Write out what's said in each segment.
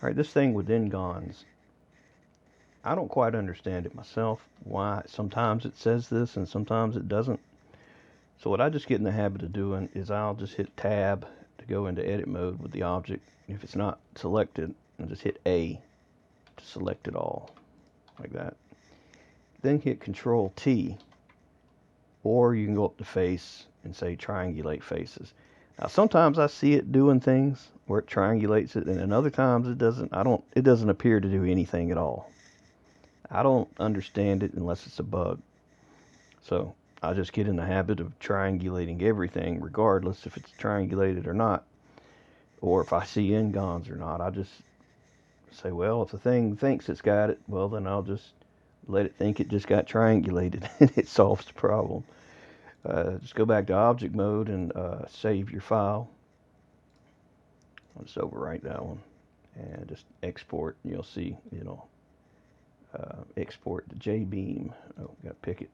Alright, this thing with Ngons, I don't quite understand it myself, why sometimes it says this and sometimes it doesn't. So what I just get in the habit of doing is I'll just hit tab to go into edit mode with the object. If it's not selected, I'll just hit A to select it all, like that. Then hit Control T, or you can go up to face and say triangulate faces. Now sometimes I see it doing things where it triangulates it, and then other times it doesn't. It doesn't appear to do anything at all. I don't understand it unless it's a bug. So I just get in the habit of triangulating everything, regardless if it's triangulated or not, or if I see Ngons or not. I just say, well, if the thing thinks it's got it, well, then I'll just let it think it just got triangulated, and it solves the problem. Just go back to object mode and save your file. I'll just overwrite that one and just export. You'll see, export to Jbeam. Oh, gotta pick it.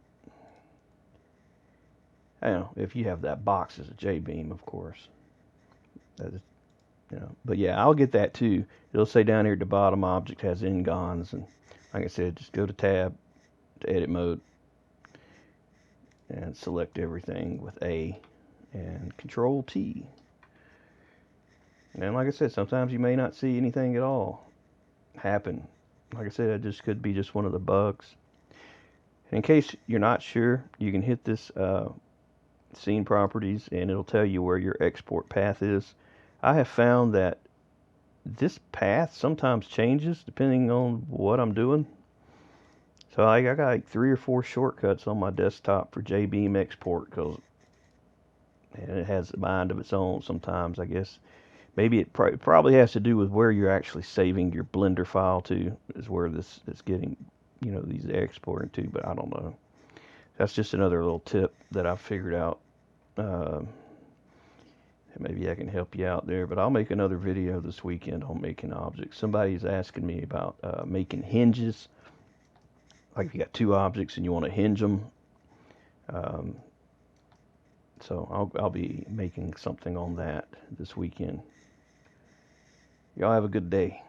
I don't know if you have that box as a Jbeam, of course. But yeah, I'll get that too. It'll say down here at the bottom, object has Ngons, and like I said, just go to tab to edit mode and select everything with A and Control T. And like I said, sometimes you may not see anything at all happen. Like I said, it just could be just one of the bugs. And in case you're not sure, you can hit this scene properties and it'll tell you where your export path is. I have found that this path sometimes changes depending on what I'm doing. So I got like 3 or 4 shortcuts on my desktop for Jbeam export, because it has a mind of its own sometimes, I guess. Maybe it probably has to do with where you're actually saving your Blender file to, is where this is getting, these exporting to, but I don't know. That's just another little tip that I figured out. Maybe I can help you out there, but I'll make another video this weekend on making objects. Somebody's asking me about making hinges. Like if you got 2 objects and you want to hinge them. So I'll be making something on that this weekend. Y'all have a good day.